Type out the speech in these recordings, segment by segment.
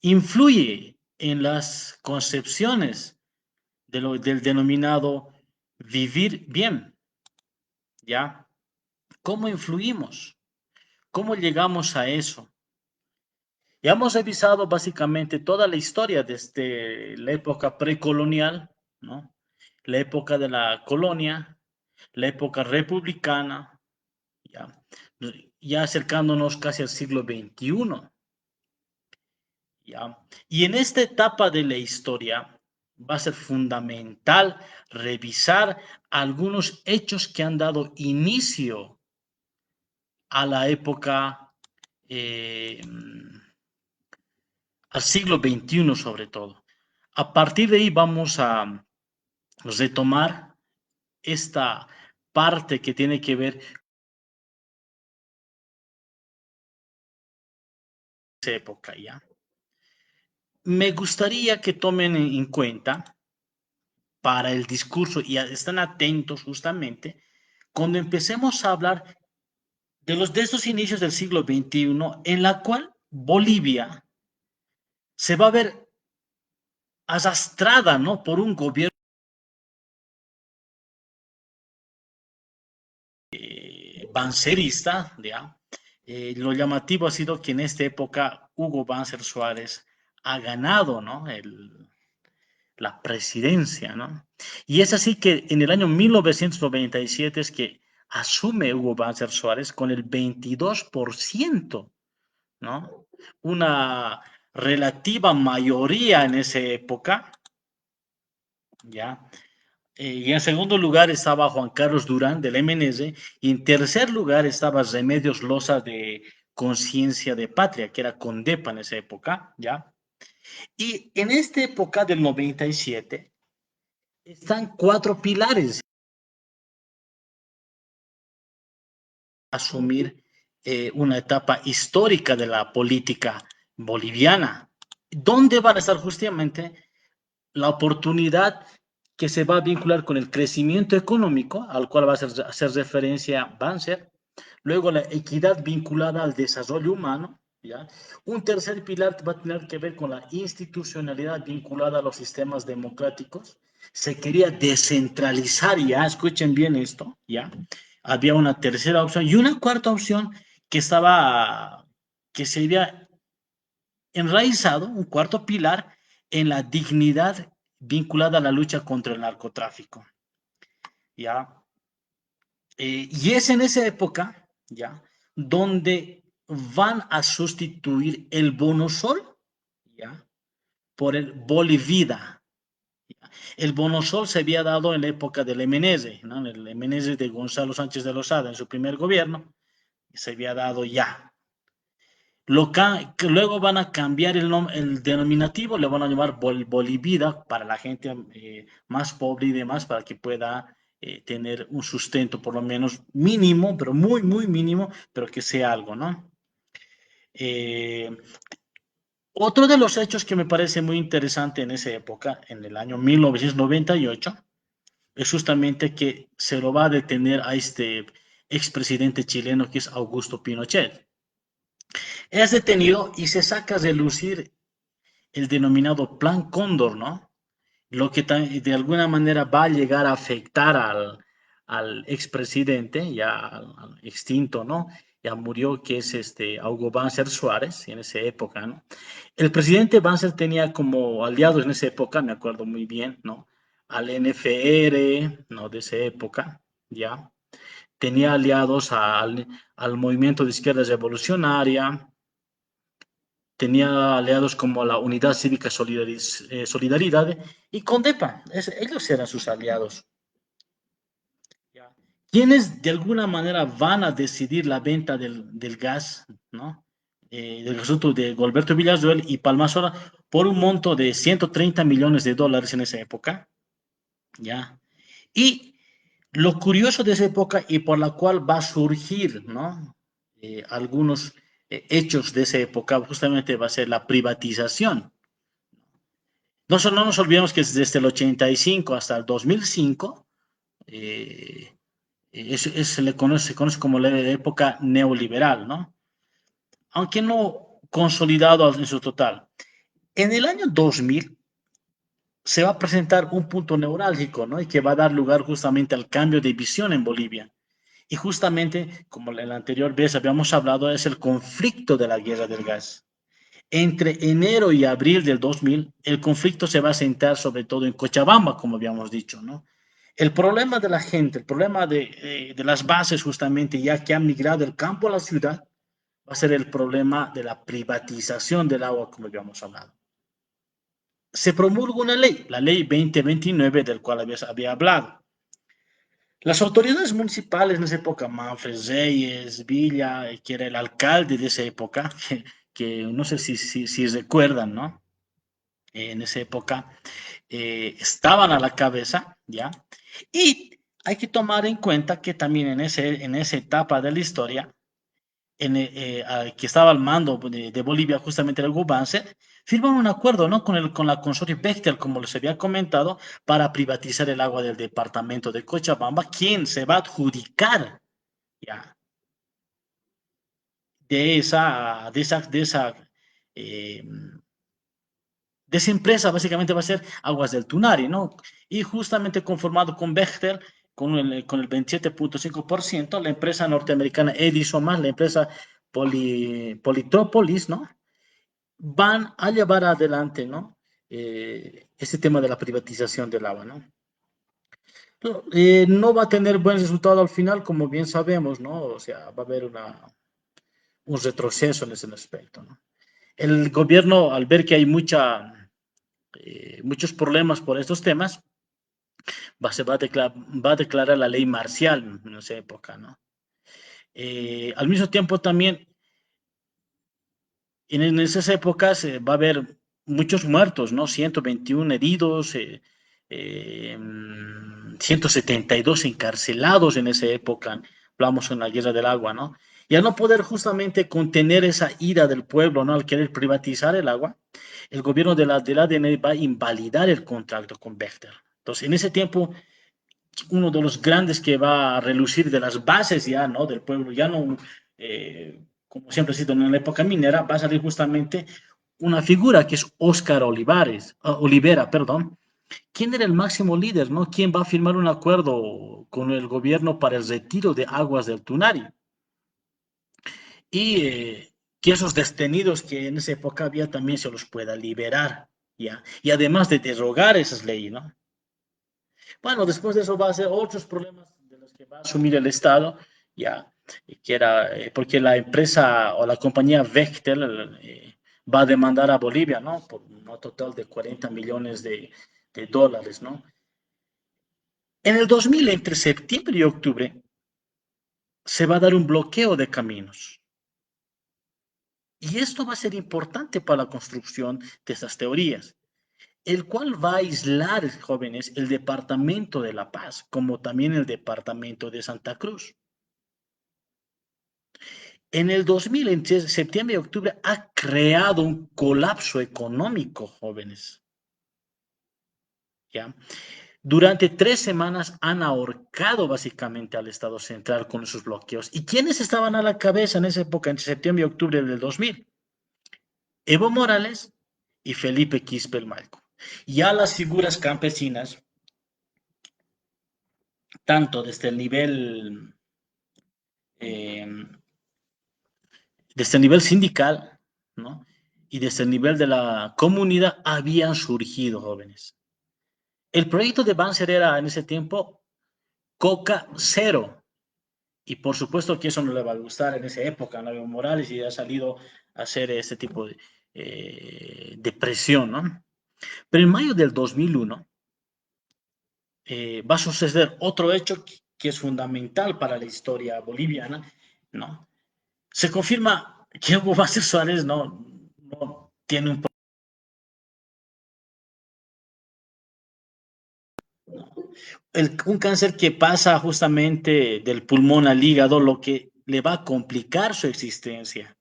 influye en las concepciones del denominado vivir bien, ¿ya? ¿Cómo influimos? ¿Cómo llegamos a eso? Ya hemos revisado básicamente toda la historia desde la época precolonial, ¿no? La época de la colonia, la época republicana, ya, ya acercándonos casi al siglo XXI, ¿ya? Y en esta etapa de la historia va a ser fundamental revisar algunos hechos que han dado inicio a la época, eh, al siglo XXI sobre todo. A partir de ahí vamos a retomar esta parte que tiene que ver con esa época, ¿ya? Me gustaría que tomen en cuenta para el discurso y estén atentos justamente cuando empecemos a hablar de estos inicios del siglo XXI, en la cual Bolivia se va a ver arrastrada, ¿no?, por un gobierno bancerista, ¿ya? Lo llamativo ha sido que en esta época Hugo Banzer Suárez ha ganado, ¿no?, la presidencia, ¿no? Y es así que en el año 1997 es que asume Hugo Banzer Suárez con el 22%, ¿no? Una relativa mayoría en esa época, ¿ya? Y en segundo lugar estaba Juan Carlos Durán del MNS, y en tercer lugar estaba Remedios Loza de Conciencia de Patria, que era Condepa en esa época, ¿ya? Y en esta época del 97 están cuatro pilares a asumir una etapa histórica de la política boliviana, donde van a estar justamente la oportunidad que se va a vincular con el crecimiento económico, al cual va a hacer referencia Banzer, luego la equidad vinculada al desarrollo humano, ¿ya? Un tercer pilar va a tener que ver con la institucionalidad vinculada a los sistemas democráticos. Se quería descentralizar, ya, escuchen bien esto, ¿ya? Había una tercera opción y una cuarta opción que se había enraizado, un cuarto pilar, en la dignidad vinculada a la lucha contra el narcotráfico, ¿ya? Y es en esa época, ¿ya?, donde van a sustituir el bonosol, ¿ya?, por el bolivida. El bonosol se había dado en la época del MNS, ¿no?, el MNS de Gonzalo Sánchez de Lozada en su primer gobierno, se había dado ya. Que luego van a cambiar el denominativo, le van a llamar Bolivida para la gente más pobre y demás, para que pueda tener un sustento por lo menos mínimo, pero muy, muy mínimo, pero que sea algo, ¿no? Eh, Otro de los hechos que me parece muy interesante en esa época, en el año 1998, es justamente que se lo va a detener a este expresidente chileno que es Augusto Pinochet. Es detenido y se saca a relucir el denominado Plan Cóndor, ¿no? Lo que de alguna manera va a llegar a afectar al expresidente, ya al extinto, ¿no? Ya murió, que es Hugo Banzer Suárez, en esa época, ¿no? El presidente Banzer tenía como aliados en esa época, me acuerdo muy bien, ¿no? Al NFR, ¿no?, de esa época, ¿ya? Tenía aliados al movimiento de izquierda revolucionaria, tenía aliados como la Unidad Cívica Solidaridad y Condepa. Ellos eran sus aliados. Quienes de alguna manera van a decidir la venta del gas, ¿no? Del gasoducto de Gilberto Villarroel y Palmasola por un monto de 130 millones de dólares en esa época, ¿ya? Y lo curioso de esa época y por la cual va a surgir, ¿no?, algunos hechos de esa época, justamente va a ser la privatización. No nos olvidemos que desde el 85 hasta el 2005 eh, se conoce como la época neoliberal, ¿no? Aunque no consolidado en su total. En el año 2000 se va a presentar un punto neurálgico, ¿no? Y que va a dar lugar justamente al cambio de visión en Bolivia. Y justamente, como en la anterior vez habíamos hablado, es el conflicto de la guerra del gas. Entre enero y abril del 2000, el conflicto se va a centrar sobre todo en Cochabamba, como habíamos dicho, ¿no? El problema de la gente, el problema de las bases justamente, ya que han migrado del campo a la ciudad, va a ser el problema de la privatización del agua, como habíamos hablado. Se promulga una ley, la ley 2029, del cual había hablado. Las autoridades municipales en esa época, Manfred Reyes, Villa, que era el alcalde de esa época, que no sé si recuerdan, ¿no? En esa época estaban a la cabeza, ¿ya? Y hay que tomar en cuenta que también en esa etapa de la historia, que estaba al mando de Bolivia, justamente el Gubanse, firman un acuerdo, ¿no? Con la consorcio Bechtel, como les había comentado, para privatizar el agua del departamento de Cochabamba, quien se va a adjudicar, ¿ya? De esa, de esa, de esa, eh, de esa empresa básicamente va a ser Aguas del Tunari, ¿no? Y justamente conformado con Bechtel, con el 27.5%, la empresa norteamericana Edison más la empresa Politrópolis, ¿no? Van a llevar adelante, ¿no? Este tema de la privatización del agua, ¿no? No va a tener buen resultado al final, como bien sabemos, ¿no? O sea, va a haber un retroceso en ese aspecto, ¿no? El gobierno, al ver que hay muchos problemas por estos temas, va a declarar la ley marcial en esa época, ¿no? Al mismo tiempo también, en esas épocas va a haber muchos muertos, ¿no? 121 heridos, 172 encarcelados en esa época, hablamos en la Guerra del Agua, ¿no? Y al no poder justamente contener esa ira del pueblo, ¿no? Al querer privatizar el agua, el gobierno del ADN va a invalidar el contrato con Bechtel. Entonces, en ese tiempo, uno de los grandes que va a relucir de las bases ya, ¿no? Del pueblo, ya no, como siempre ha sido en la época minera, va a salir justamente una figura que es Óscar Olivera, perdón. ¿Quién era el máximo líder, no? ¿Quién va a firmar un acuerdo con el gobierno para el retiro de aguas del Tunari? Y que esos detenidos que en esa época había también se los pueda liberar, ¿ya? Y además de derogar esas leyes, ¿no? Bueno, después de eso va a ser otros problemas de los que va a asumir el Estado, ya, que era, porque la empresa o la compañía Bechtel va a demandar a Bolivia, ¿no? Por un total de 40 millones de dólares, ¿no? En el 2000, entre septiembre y octubre, se va a dar un bloqueo de caminos. Y esto va a ser importante para la construcción de estas teorías, el cual va a aislar, jóvenes, el departamento de La Paz, como también el departamento de Santa Cruz. En el 2000, entre septiembre y octubre, ha creado un colapso económico, jóvenes. ¿Ya? Durante 3 semanas han ahorcado básicamente al Estado central con esos bloqueos. ¿Y quiénes estaban a la cabeza en esa época, entre septiembre y octubre del 2000? Evo Morales y Felipe Quispe Malco. Ya las figuras campesinas, tanto eh, desde el nivel sindical, ¿no? Y desde el nivel de la comunidad, habían surgido, jóvenes. El proyecto de Banzer era en ese tiempo Coca Cero. Y por supuesto que eso no le va a gustar en esa época, ¿no? Evo Morales y ha salido a hacer este tipo de presión, ¿no? Pero en mayo del 2001 va a suceder otro hecho que es fundamental para la historia boliviana, ¿no? Se confirma que Hugo Vázquez Suárez no tiene un cáncer que pasa justamente del pulmón al hígado, lo que le va a complicar su existencia.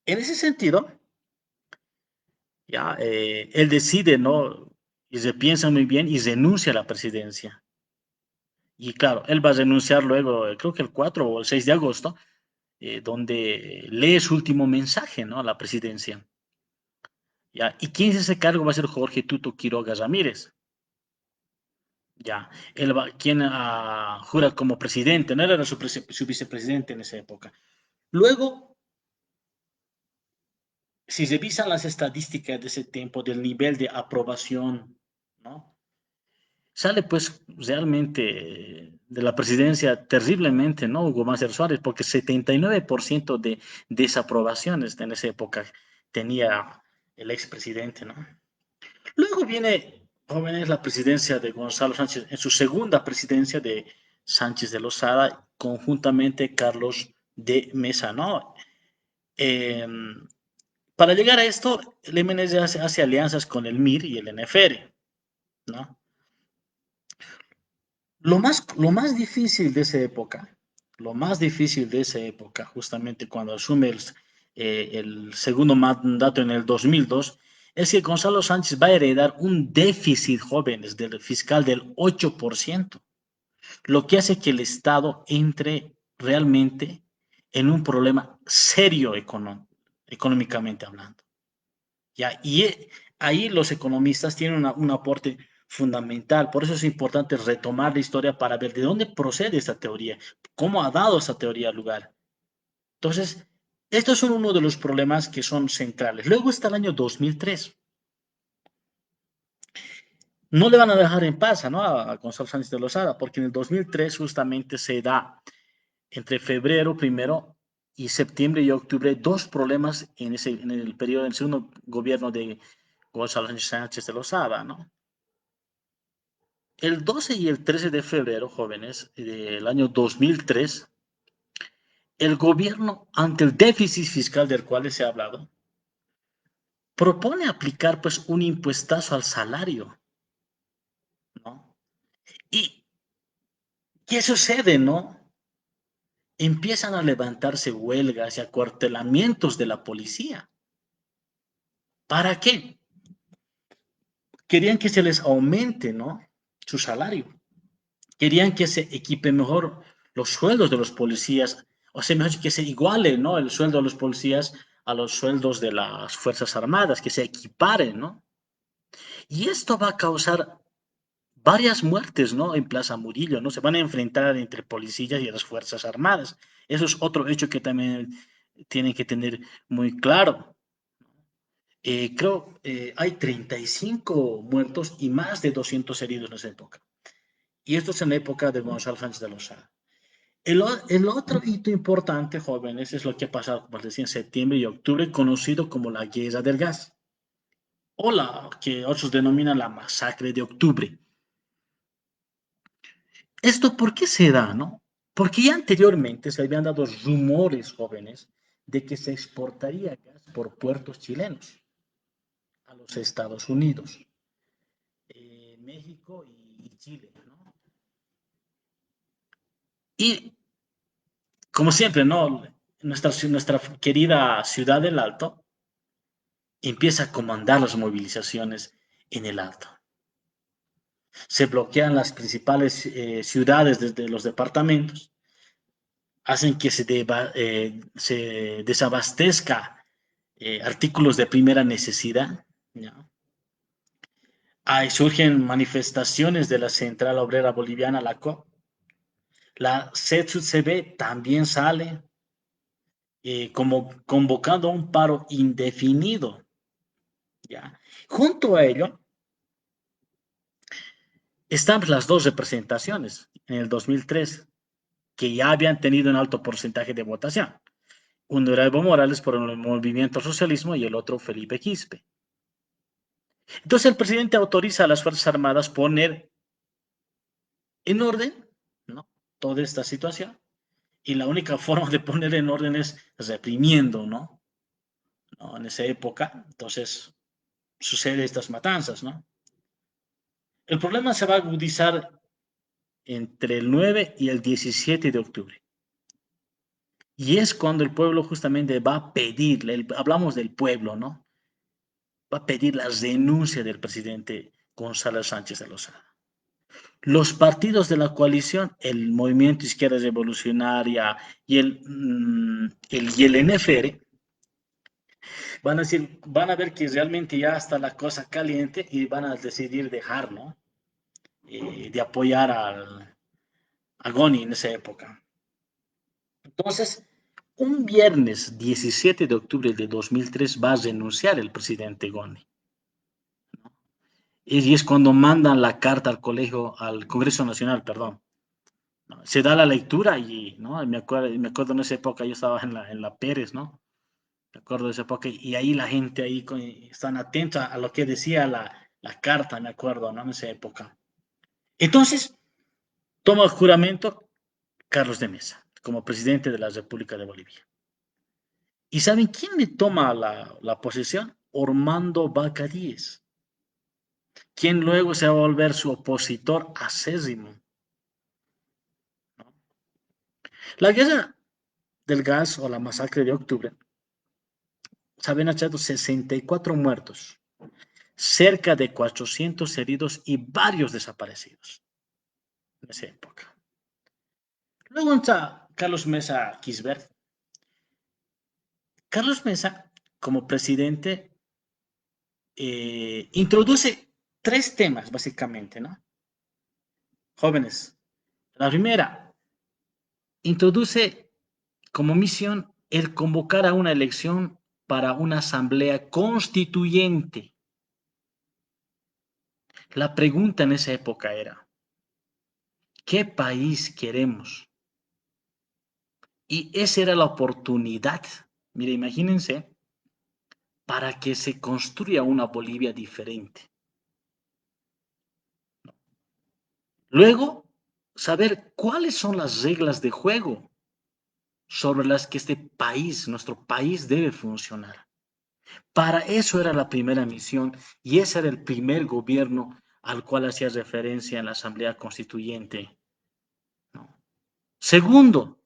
En ese sentido, ya, él decide, ¿no? Y se piensa muy bien y renuncia a la presidencia. Y claro, él va a renunciar luego, creo que el 4 o el 6 de agosto, donde lee su último mensaje, ¿no? A la presidencia. ¿ya? ¿Y quién es ese cargo? Va a ser Jorge Tuto Quiroga Ramírez, ¿ya? Él va, quien jura como presidente, no era su vicepresidente en esa época. Luego, si revisan las estadísticas de ese tiempo, del nivel de aprobación, ¿no? Sale pues realmente de la presidencia terriblemente, ¿no? Hugo Mancier Suárez, porque 79% de desaprobaciones en esa época tenía el expresidente, ¿no? Luego viene, jóvenes, la presidencia de Gonzalo Sánchez, en su segunda presidencia de Sánchez de Lozada, conjuntamente Carlos de Mesa, ¿no? Eh, para llegar a esto, el MNS hace alianzas con el MIR y el NFR, ¿no? Lo más difícil de esa época, lo más difícil de esa época, justamente cuando asume el segundo mandato en el 2002, es que Gonzalo Sánchez va a heredar un déficit, jóvenes, del fiscal del 8%, lo que hace que el Estado entre realmente en un problema serio económicamente hablando. ¿Ya? Y ahí los economistas tienen un aporte fundamental. Por eso es importante retomar la historia para ver de dónde procede esta teoría, cómo ha dado esta teoría lugar. Entonces, estos son uno de los problemas que son centrales. Luego está el año 2003. No le van a dejar en paz, ¿no? A Gonzalo Sánchez de Lozada, porque en el 2003 justamente se da entre febrero primero y septiembre y octubre dos problemas en el periodo, en el segundo gobierno de Gonzalo Sánchez de Lozada, ¿no? El 12 y el 13 de febrero, jóvenes, del año 2003, el gobierno, ante el déficit fiscal del cual les he hablado, propone aplicar pues un impuestazo al salario, ¿no? ¿Y qué sucede, no? Empiezan a levantarse huelgas y acuartelamientos de la policía. ¿Para qué? Querían que se les aumente, ¿no? Su salario. Querían que se equipe mejor los sueldos de los policías, o sea, mejor que se iguale, ¿no? El sueldo de los policías a los sueldos de las Fuerzas Armadas, que se equiparen, ¿no? Y esto va a causar varias muertes, ¿no? En Plaza Murillo, ¿no? Se van a enfrentar entre policías y las Fuerzas Armadas. Eso es otro hecho que también tienen que tener muy claro. Creo hay 35 muertos y más de 200 heridos en esa época. Y esto es en la época de Gonzalo Sánchez de Lozada. El otro hito importante, jóvenes, es lo que ha pasado, como les decía, en septiembre y octubre, conocido como la Guerra del Gas, o la que otros denominan la masacre de octubre. ¿Esto por qué se da, no? Porque ya anteriormente se habían dado rumores, jóvenes, de que se exportaría gas por puertos chilenos a los Estados Unidos, México y Chile, ¿no? Y como siempre, ¿no? Nuestra querida ciudad del Alto empieza a comandar las movilizaciones en el Alto. Se bloquean las principales ciudades desde los departamentos, hacen que se desabastezca artículos de primera necesidad, ¿ya? Ahí surgen manifestaciones de la Central Obrera Boliviana, la COP. La CETUCB también sale como convocando a un paro indefinido, ¿ya? Junto a ello, están las dos representaciones en el 2003 que ya habían tenido un alto porcentaje de votación. Uno era Evo Morales por el movimiento al socialismo y el otro Felipe Quispe. Entonces el presidente autoriza a las Fuerzas Armadas poner en orden, ¿no? Toda esta situación y la única forma de poner en orden es reprimiendo, ¿no? ¿No? En esa época, entonces sucede estas matanzas, ¿no? El problema se va a agudizar entre el 9 y el 17 de octubre. Y es cuando el pueblo justamente va a pedir, hablamos del pueblo, ¿no? Va a pedir la renuncia del presidente Gonzalo Sánchez de Lozada. Los partidos de la coalición, el Movimiento Izquierda Revolucionaria y el NFR, Van a decir, van a ver que realmente ya está la cosa caliente y van a decidir dejar, ¿no? De apoyar a Goni en esa época. Entonces, un viernes 17 de octubre de 2003 va a renunciar el presidente Goni. Y es cuando mandan la carta al colegio, al Congreso Nacional, perdón. ¿No? Se da la lectura y, ¿no? Me acuerdo en esa época, yo estaba en la Pérez, ¿no? Me acuerdo de esa época y ahí la gente ahí están atentos a lo que decía la carta, me acuerdo, ¿no? En esa época. Entonces, toma el juramento Carlos de Mesa como presidente de la República de Bolivia. ¿Y saben quién le toma la posesión? Orlando Vaca Díez, quien luego se va a volver su opositor acérrimo. ¿No? La guerra del gas o la masacre de octubre se habían echado 64 muertos, cerca de 400 heridos y varios desaparecidos en esa época. Luego entra Carlos Mesa Quisbert. Carlos Mesa, como presidente, introduce tres temas, básicamente, ¿no? Jóvenes. La primera, introduce como misión el convocar a una elección para una asamblea constituyente. La pregunta en esa época era, ¿qué país queremos? Y esa era la oportunidad, mire, imagínense, para que se construya una Bolivia diferente. Luego, saber cuáles son las reglas de juego sobre las que este país, nuestro país, debe funcionar. Para eso era la primera misión y ese era el primer gobierno al cual hacía referencia en la Asamblea Constituyente, ¿no? Segundo,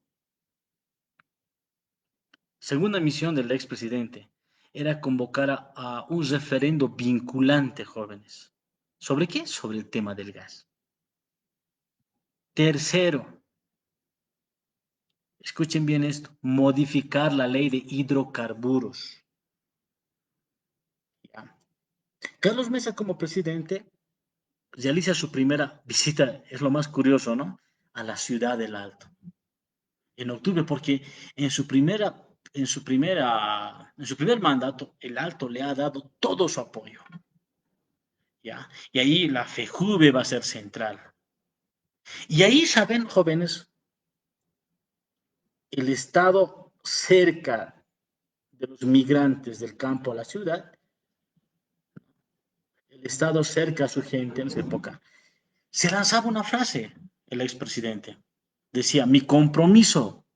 segunda misión del expresidente era convocar a un referendo vinculante, jóvenes. ¿Sobre qué? Sobre el tema del gas. Tercero, escuchen bien esto, modificar la ley de hidrocarburos. ¿Ya? Carlos Mesa como presidente realiza su primera visita, es lo más curioso, ¿no? A la ciudad del Alto, en octubre, porque en su primer mandato, el Alto le ha dado todo su apoyo, ¿ya? Y ahí la FEJUVE va a ser central. Y ahí saben, jóvenes, el Estado cerca de los migrantes del campo a la ciudad, el Estado cerca a su gente en esa época, se lanzaba una frase, el expresidente. Decía, mi compromiso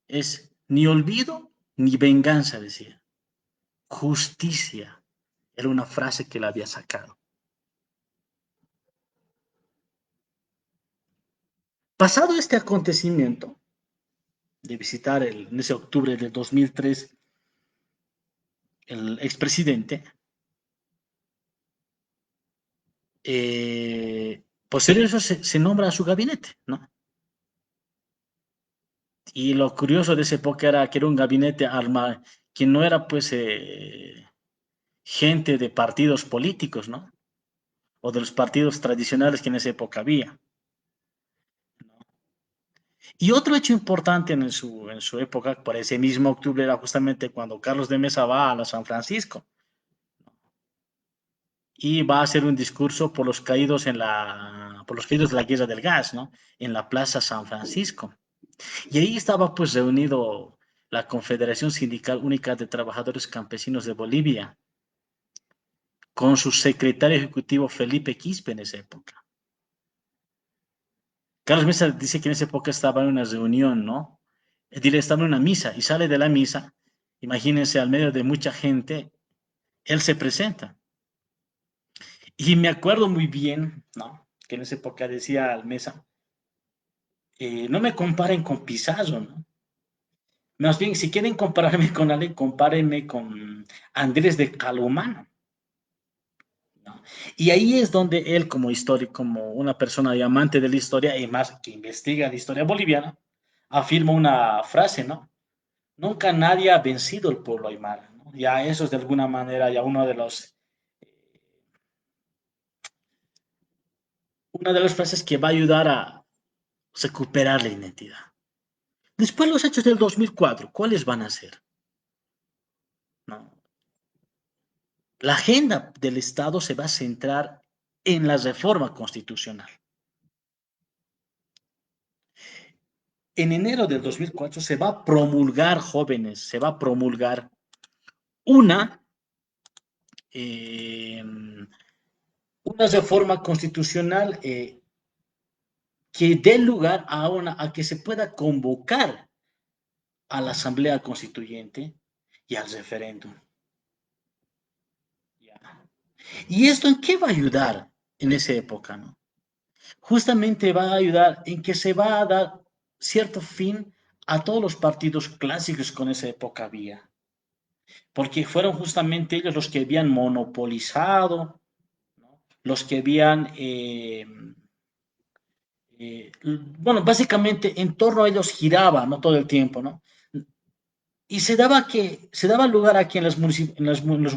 es ni olvido ni venganza, decía. Justicia. Era una frase que la había sacado. Pasado este acontecimiento de visitar en ese octubre del 2003 el expresidente, posterior a eso se nombra a su gabinete, ¿no? Y lo curioso de esa época era que era un gabinete armado, que no era pues gente de partidos políticos, ¿no? O de los partidos tradicionales que en esa época había. Y otro hecho importante en su época, por ese mismo octubre, era justamente cuando Carlos de Mesa va a la San Francisco y va a hacer un discurso por los caídos de la guerra del gas, ¿no? En la Plaza San Francisco. Y ahí estaba pues reunido la Confederación Sindical Única de Trabajadores Campesinos de Bolivia, con su secretario ejecutivo Felipe Quispe en esa época. Carlos Mesa dice que en esa época estaba en una reunión, ¿no? Dile, estaba en una misa y sale de la misa, imagínense, al medio de mucha gente, él se presenta. Y me acuerdo muy bien, ¿no? Que en esa época decía al Mesa, no me comparen con Pizarro, ¿no? Más bien, si quieren compararme con alguien, compárenme con Andrés de Calumano, ¿no? Y ahí es donde él, como histórico, como una persona amante de la historia y más que investiga la historia boliviana, afirma una frase, ¿no? Nunca nadie ha vencido al pueblo aymara, ¿no? Ya eso es de alguna manera ya una de las frases que va a ayudar a recuperar la identidad. Después los hechos del 2004, ¿cuáles van a ser? ¿No? La agenda del Estado se va a centrar en la reforma constitucional. En enero del 2004 se va a promulgar, jóvenes, se va a promulgar una, eh, una reforma constitucional que dé lugar a que se pueda convocar a la Asamblea Constituyente y al referéndum. ¿Y esto en qué va a ayudar en esa época? ¿No? Justamente va a ayudar en que se va a dar cierto fin a todos los partidos clásicos que en esa época había, porque fueron justamente ellos los que habían monopolizado, ¿no? Los que habían, bueno, básicamente en torno a ellos giraba, ¿no? Todo el tiempo, ¿no? Y se daba lugar a que en los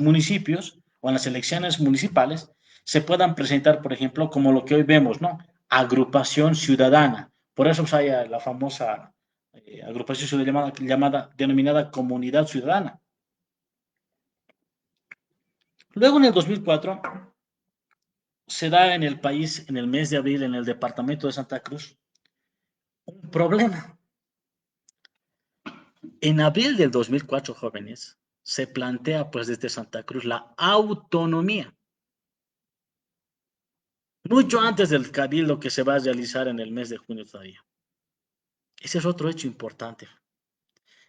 municipios o en las elecciones municipales se puedan presentar, por ejemplo, como lo que hoy vemos, ¿no? Agrupación ciudadana. Por eso hay la famosa agrupación ciudadana denominada comunidad ciudadana. Luego, en el 2004, se da en el país, en el mes de abril, en el departamento de Santa Cruz, un problema. En abril del 2004, jóvenes, se plantea pues desde Santa Cruz la autonomía. Mucho antes del cabildo que se va a realizar en el mes de junio todavía. Ese es otro hecho importante.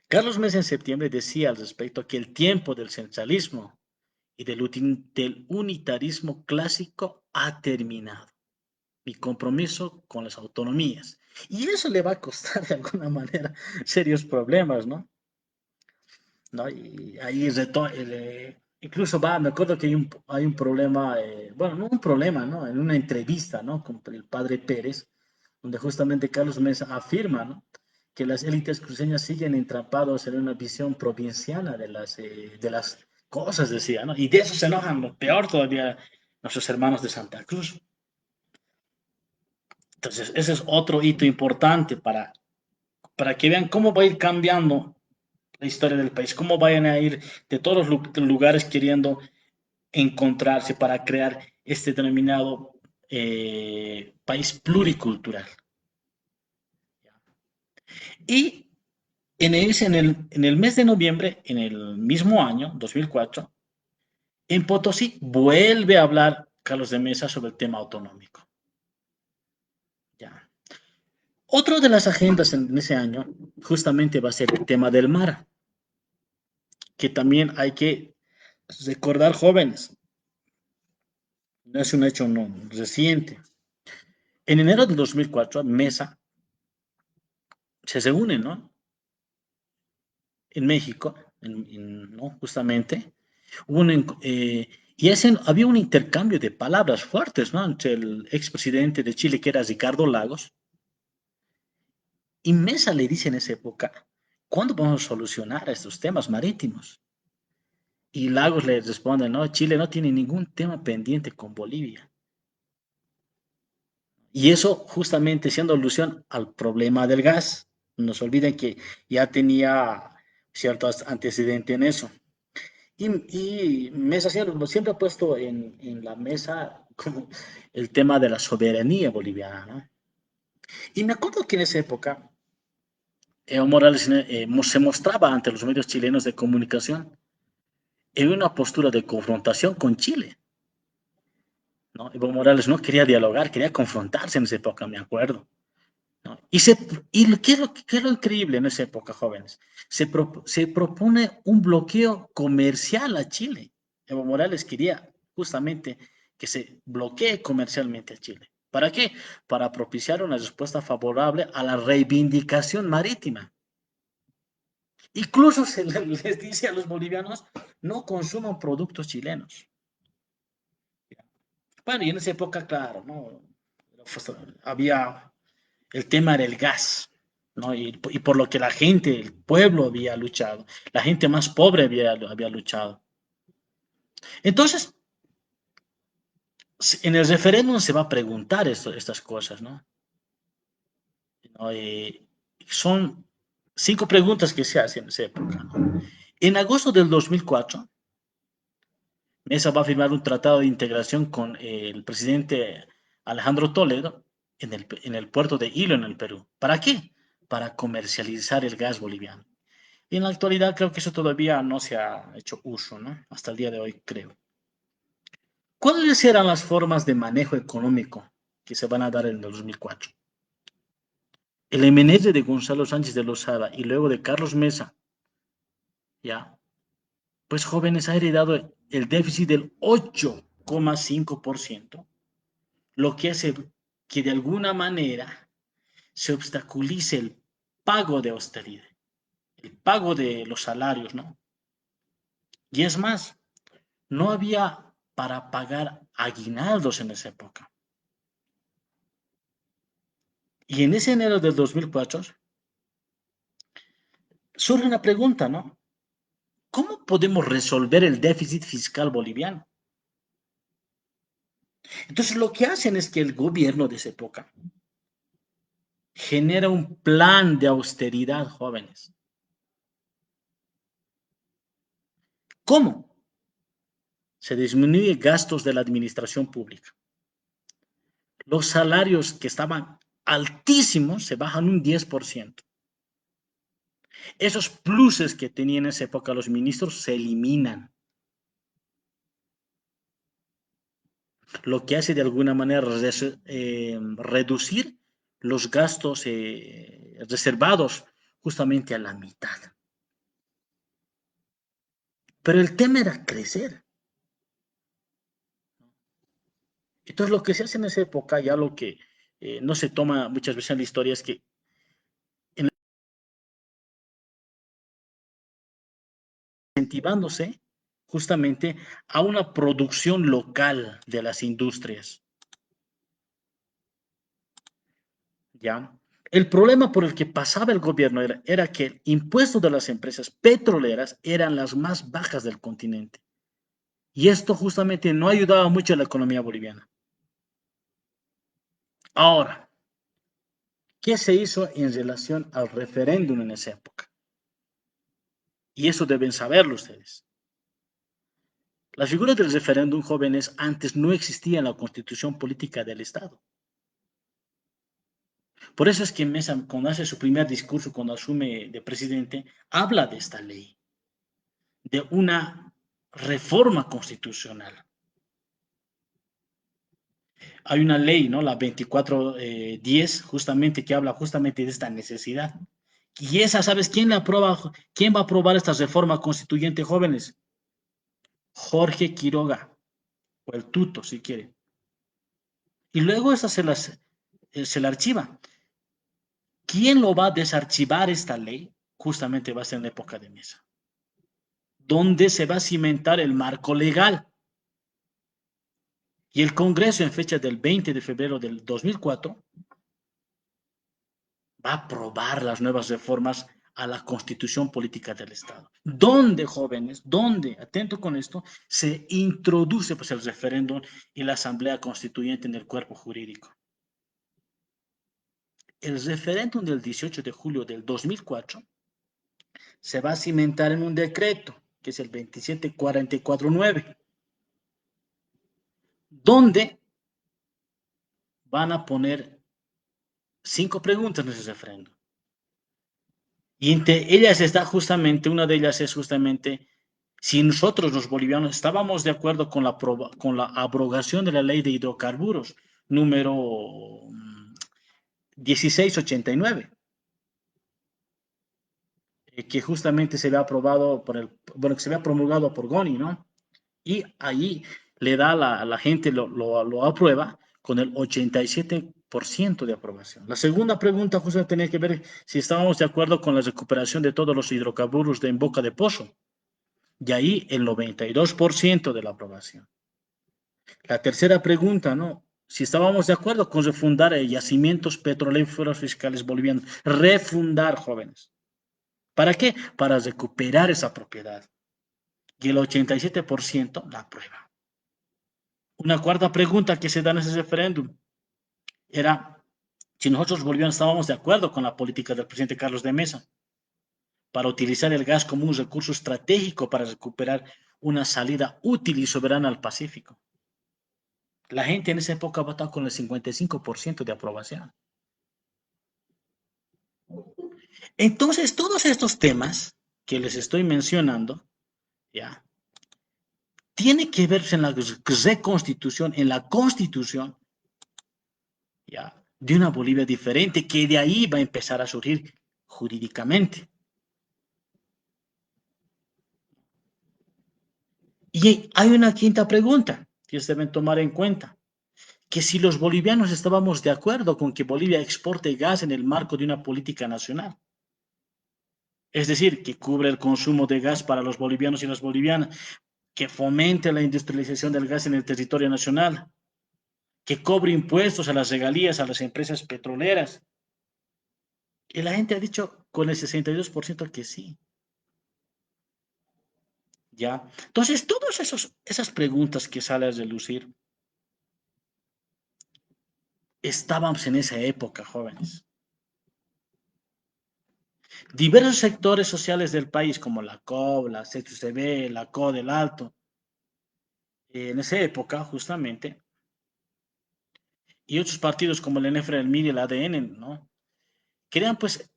Carlos Mesa en septiembre decía al respecto que el tiempo del centralismo y del unitarismo clásico ha terminado. Mi compromiso con las autonomías. Y eso le va a costar de alguna manera serios problemas, ¿no? ¿No? Y ahí incluso me acuerdo que hay un problema, bueno, no un problema, ¿no? En una entrevista, ¿no? Con el padre Pérez, donde justamente Carlos Mesa afirma, ¿no? Que las élites cruceñas siguen entrapados en una visión provinciana de las cosas, decía, ¿no? Y de eso se enojan, lo peor todavía, nuestros hermanos de Santa Cruz. Entonces, ese es otro hito importante para que vean cómo va a ir cambiando la historia del país, cómo vayan a ir de todos los lugares queriendo encontrarse para crear este denominado país pluricultural. Y en el mes de noviembre, en el mismo año, 2004, en Potosí vuelve a hablar Carlos de Mesa sobre el tema autonómico. Ya. Otro de las agendas en ese año justamente va a ser el tema del mar, que también hay que recordar, jóvenes, no es un hecho no, reciente. En enero de 2004, Mesa se reúne, ¿no? En México, ¿no? Justamente, y había un intercambio de palabras fuertes, ¿no? Entre el expresidente de Chile, que era Ricardo Lagos, y Mesa le dice en esa época, ¿cuándo vamos a solucionar estos temas marítimos? Y Lagos le responde, no, Chile no tiene ningún tema pendiente con Bolivia. Y eso justamente siendo alusión al problema del gas. No se olviden que ya tenía cierto antecedente en eso. Y Mesa siempre ha puesto en la mesa como el tema de la soberanía boliviana, ¿no? Y me acuerdo que en esa época Evo Morales se mostraba ante los medios chilenos de comunicación en una postura de confrontación con Chile, ¿no? Evo Morales no quería dialogar, quería confrontarse en esa época, me acuerdo. ¿No? ¿Qué es lo increíble en esa época, jóvenes? Se propone un bloqueo comercial a Chile. Evo Morales quería justamente que se bloquee comercialmente a Chile. ¿Para qué? Para propiciar una respuesta favorable a la reivindicación marítima. Incluso les dice a los bolivianos, no consuman productos chilenos. Bueno, y en esa época, claro, ¿no? Había el tema del gas. ¿no? Y por lo que la gente, el pueblo había luchado, la gente más pobre había luchado. Entonces, en el referéndum se va a preguntar estas cosas, ¿no? ¿No? Son 5 preguntas que se hacen en esa época, ¿no? En agosto del 2004, Mesa va a firmar un tratado de integración con el presidente Alejandro Toledo en el puerto de Hilo, en el Perú. ¿Para qué? Para comercializar el gas boliviano. Y en la actualidad creo que eso todavía no se ha hecho uso, ¿no? Hasta el día de hoy, creo. ¿Cuáles eran las formas de manejo económico que se van a dar en el 2004? El MNS de Gonzalo Sánchez de Lozada y luego de Carlos Mesa, ya, pues jóvenes ha heredado el déficit del 8,5%, lo que hace que de alguna manera se obstaculice el pago de austeridad, el pago de los salarios, ¿no? Y es más, no había para pagar aguinaldos en esa época. Y en ese enero del 2004 surge una pregunta, ¿no? ¿Cómo podemos resolver el déficit fiscal boliviano? Entonces lo que hacen es que el gobierno de esa época genera un plan de austeridad, jóvenes. ¿Cómo? Se disminuye gastos de la administración pública. Los salarios que estaban altísimos se bajan un 10%. Esos pluses que tenían en esa época los ministros se eliminan. Lo que hace de alguna manera reducir los gastos reservados justamente a la mitad. Pero el tema era crecer. Entonces lo que se hace en esa época, ya lo que no se toma muchas veces en la historia, es que incentivándose justamente a una producción local de las industrias. ¿Ya? El problema por el que pasaba el gobierno era que el impuesto de las empresas petroleras eran las más bajas del continente. Y esto justamente no ayudaba mucho a la economía boliviana. Ahora, ¿qué se hizo en relación al referéndum en esa época? Y eso deben saberlo ustedes. La figura del referéndum, jóvenes, antes no existía en la constitución política del Estado. Por eso es que Mesa, cuando hace su primer discurso, cuando asume de presidente, habla de esta ley, de una reforma constitucional. Hay una ley, ¿no? La 2410, justamente, que habla justamente de esta necesidad. Y esa, ¿sabes quién la aprueba? ¿Quién va a aprobar esta reforma constituyente, jóvenes? Jorge Quiroga, o el Tuto, si quiere. Y luego esa se la archiva. ¿Quién lo va a desarchivar esta ley? Justamente va a ser en la época de Mesa, donde se va a cimentar el marco legal. Y el Congreso, en fecha del 20 de febrero del 2004, va a aprobar las nuevas reformas a la Constitución Política del Estado. ¿Dónde, jóvenes? ¿Dónde? Atento con esto, se introduce pues el referéndum y la Asamblea Constituyente en el cuerpo jurídico. El referéndum del 18 de julio del 2004 se va a cimentar en un decreto, que es el 27449, donde van a poner 5 preguntas en ese referéndum. Y entre ellas está justamente, una de ellas es justamente si nosotros los bolivianos estábamos de acuerdo con la abrogación de la ley de hidrocarburos número 1689, que justamente se había aprobado que se había promulgado por Goni, ¿no? Y ahí le da la gente, lo aprueba con el 87% de aprobación. La segunda pregunta justo tenía que ver si estábamos de acuerdo con la recuperación de todos los hidrocarburos en boca de pozo. Y ahí el 92% de la aprobación. La tercera pregunta, ¿no? Si estábamos de acuerdo con refundar yacimientos petrolíferos fiscales bolivianos, refundar, jóvenes. ¿Para qué? Para recuperar esa propiedad. Y el 87% la aprueba. Una cuarta pregunta que se da en ese referéndum era si nosotros bolivianos estábamos de acuerdo con la política del presidente Carlos de Mesa para utilizar el gas como un recurso estratégico para recuperar una salida útil y soberana al Pacífico. La gente en esa época votó con el 55% de aprobación. Entonces, todos estos temas que les estoy mencionando, ya, tiene que verse en la reconstitución, en la constitución, ya, de una Bolivia diferente, que de ahí va a empezar a surgir jurídicamente. Y hay una quinta pregunta que se deben tomar en cuenta, que si los bolivianos estábamos de acuerdo con que Bolivia exporte gas en el marco de una política nacional, es decir, que cubre el consumo de gas para los bolivianos y las bolivianas, que fomente la industrialización del gas en el territorio nacional, que cobre impuestos a las regalías a las empresas petroleras. Y la gente ha dicho con el 62% que sí. ¿Ya? Entonces, todas esas preguntas que salen a relucir, estábamos en esa época, jóvenes. Diversos sectores sociales del país, como la COB, la CTCB, la CO del Alto, en esa época, justamente, y otros partidos como el NFR, el MIR y el ADN, ¿no? Querían, pues,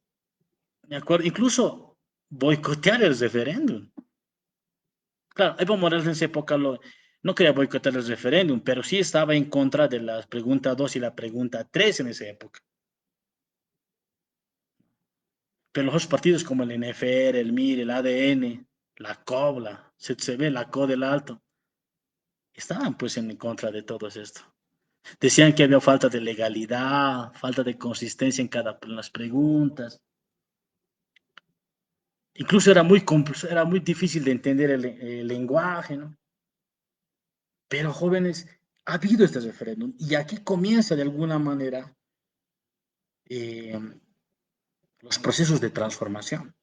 me acuerdo, incluso boicotear el referéndum. Claro, Evo Morales en esa época no quería boicotear el referéndum, pero sí estaba en contra de la pregunta 2 y la pregunta 3 en esa época. Pero los otros partidos como el NFR, el MIR, el ADN, la COBLA, CTCB, la CO del Alto, estaban pues en contra de todo esto. Decían que había falta de legalidad, falta de consistencia en las preguntas. Incluso era muy difícil de entender el lenguaje, ¿no? Pero jóvenes, ha habido este referéndum y aquí comienza de alguna manera eh, los procesos de transformación,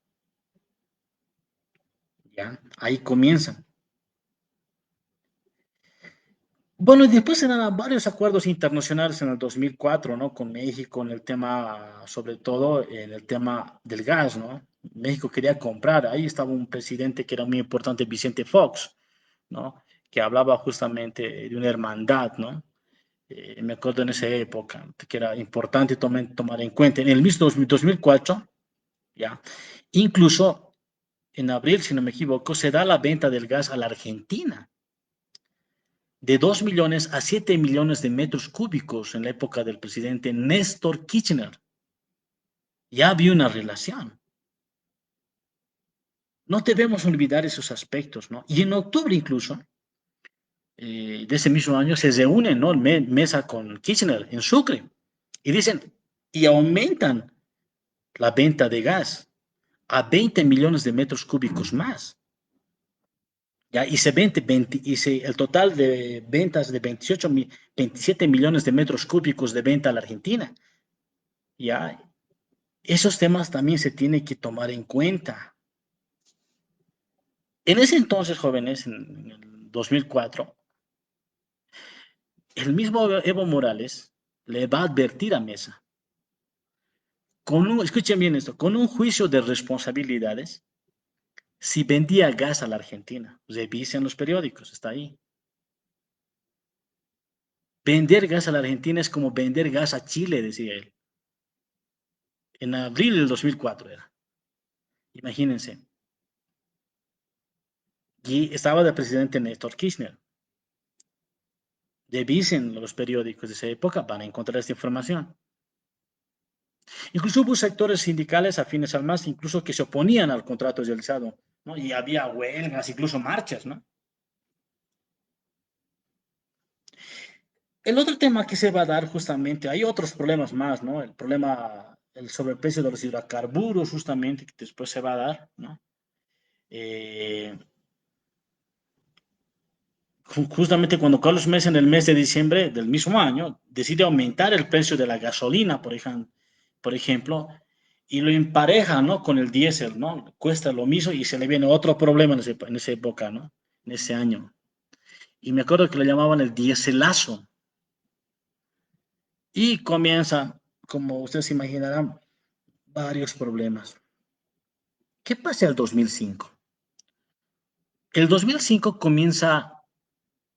¿ya? Ahí comienzan. Bueno, y después se dan varios acuerdos internacionales en el 2004, ¿no? Con México en el tema, sobre todo en el tema del gas, ¿no? México quería comprar, ahí estaba un presidente que era muy importante, Vicente Fox, ¿no? Que hablaba justamente de una hermandad, ¿no? Me acuerdo en esa época que era importante tomar en cuenta. En el mismo 2004, ¿ya? Incluso en abril, si no me equivoco, se da la venta del gas a la Argentina de 2 millones a 7 millones de metros cúbicos en la época del presidente Néstor Kirchner. Ya había una relación. No debemos olvidar esos aspectos, ¿no? Y en octubre incluso, de ese mismo año, se reúnen, ¿no? Mesa con Kirchner en Sucre y dicen, y aumentan la venta de gas a 20 millones de metros cúbicos más. ¿Ya? Y se vende, el total de ventas de 27 millones de metros cúbicos de venta a la Argentina. ¿Ya? Esos temas también se tienen que tomar en cuenta. En ese entonces, jóvenes, en el 2004, el mismo Evo Morales le va a advertir a Mesa, escuchen bien esto, con un juicio de responsabilidades, si vendía gas a la Argentina. Revisen los periódicos, está ahí. Vender gas a la Argentina es como vender gas a Chile, decía él. En abril del 2004 era. Imagínense. Y estaba de presidente Néstor Kirchner. Revisen los periódicos de esa época, van a encontrar esta información. Incluso hubo sectores sindicales afines al MAS, incluso que se oponían al contrato realizado, ¿no? Y había huelgas, incluso marchas, ¿no? El otro tema que se va a dar justamente, hay otros problemas más, ¿no? El problema, el sobreprecio de los hidrocarburos, justamente, que después se va a dar, ¿no? Eh, justamente cuando Carlos Mesa en el mes de diciembre del mismo año decide aumentar el precio de la gasolina, por ejemplo, y lo empareja, ¿no? Con el diésel, ¿no? Cuesta lo mismo y se le viene otro problema en esa época, ¿no? En ese año. Y me acuerdo que lo llamaban el diéselazo. Y comienzan, como ustedes imaginarán, varios problemas. ¿Qué pasa el 2005? El 2005 comienza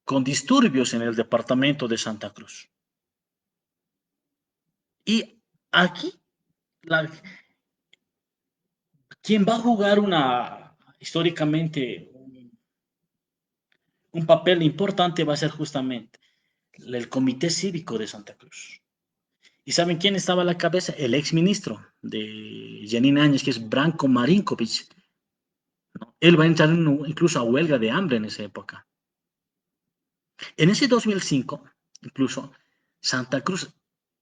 con disturbios en el departamento de Santa Cruz. Y aquí, la, quien va a jugar históricamente, un papel importante va a ser justamente el Comité Cívico de Santa Cruz. ¿Y saben quién estaba a la cabeza? El ex ministro de Janine Áñez, que es Branko Marinkovic, ¿no? Él va a entrar incluso a huelga de hambre en esa época. En ese 2005, incluso, Santa Cruz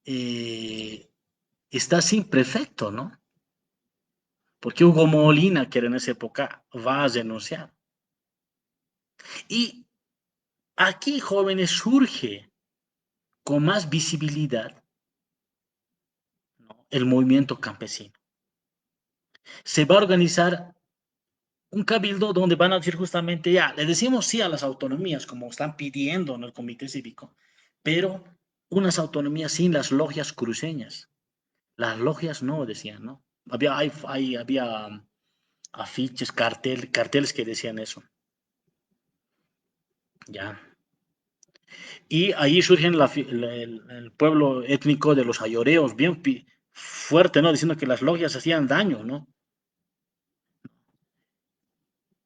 eh, está sin prefecto, ¿no? Porque Hugo Molina, que era en esa época, va a renunciar. Y aquí, jóvenes, surge con más visibilidad, ¿no? El movimiento campesino. Se va a organizar un cabildo donde van a decir justamente, ya, le decimos sí a las autonomías, como están pidiendo en el Comité Cívico, pero unas autonomías sin las logias cruceñas. Las logias no, decían, ¿no? Había afiches, carteles que decían eso, ya. Y ahí surgen el pueblo étnico de los ayoreos, bien fuerte, ¿no? Diciendo que las logias hacían daño, ¿no?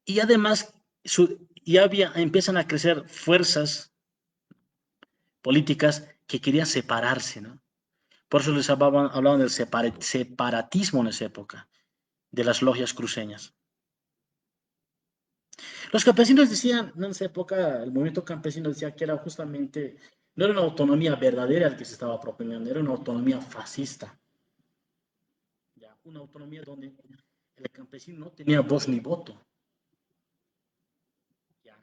Y además, empiezan a crecer fuerzas políticas que querían separarse, ¿no? Por eso les hablaban del separatismo en esa época, de las logias cruceñas. Los campesinos decían, en esa época, el movimiento campesino decía que era justamente, no era una autonomía verdadera el que se estaba proponiendo, era una autonomía fascista. ¿Ya? Una autonomía donde el campesino no tenía voz ni voto. ¿Ya?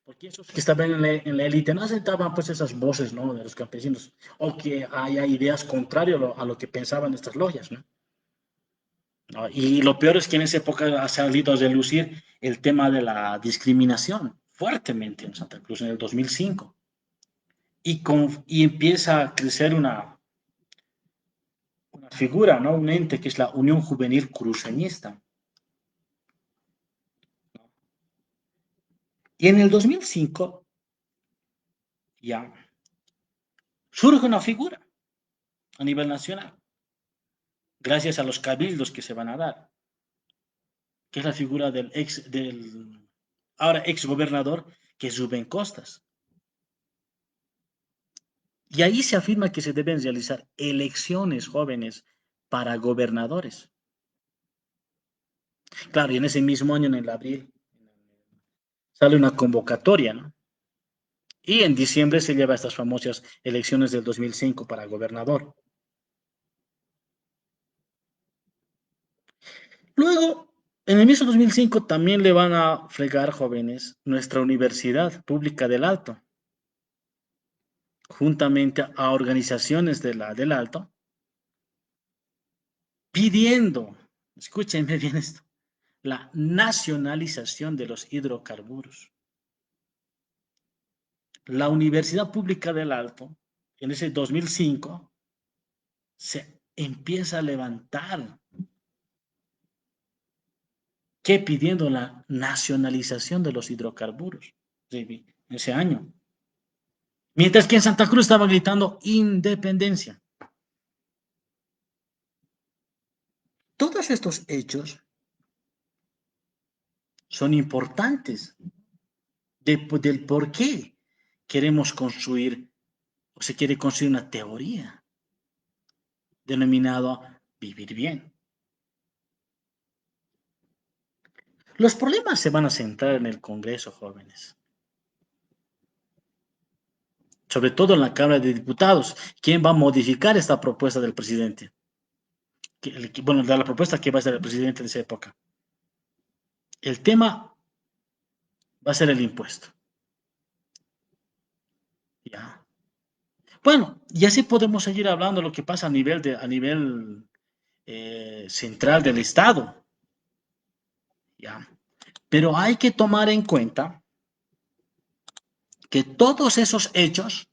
Porque esos que estaban en la élite no aceptaban pues esas voces, ¿no? De los campesinos, o que haya ideas contrarias a lo que pensaban estas logias, ¿no? ¿No? Y lo peor es que en esa época ha salido a relucir el tema de la discriminación fuertemente en Santa Cruz en el 2005. Y empieza a crecer una figura, ¿no? Un ente que es la Unión Juvenil Cruceñista. Y en el 2005 ya surge una figura a nivel nacional, gracias a los cabildos que se van a dar, que es la figura del ahora ex gobernador, que es Rubén Costas. Y ahí se afirma que se deben realizar elecciones jóvenes para gobernadores. Claro, y en ese mismo año, en el abril, sale una convocatoria, ¿no? Y en diciembre se lleva estas famosas elecciones del 2005 para gobernador. Luego, en el mismo 2005 también le van a fregar jóvenes nuestra Universidad Pública del Alto, juntamente a organizaciones del Alto, pidiendo, escúchenme bien esto, la nacionalización de los hidrocarburos. La Universidad Pública del Alto, en ese 2005, se empieza a levantar, que pidiendo la nacionalización de los hidrocarburos en ese año. Mientras que en Santa Cruz estaba gritando independencia. Todos estos hechos son importantes del por qué queremos construir o se quiere construir una teoría denominada vivir bien. Los problemas se van a centrar en el Congreso, jóvenes. Sobre todo en la Cámara de Diputados. ¿Quién va a modificar esta propuesta del presidente? Bueno, de la propuesta que va a ser el presidente de esa época. El tema va a ser el impuesto. ¿ya? Bueno, y así podemos seguir hablando de lo que pasa a nivel central del Estado, ¿ya? Pero hay que tomar en cuenta que todos esos hechos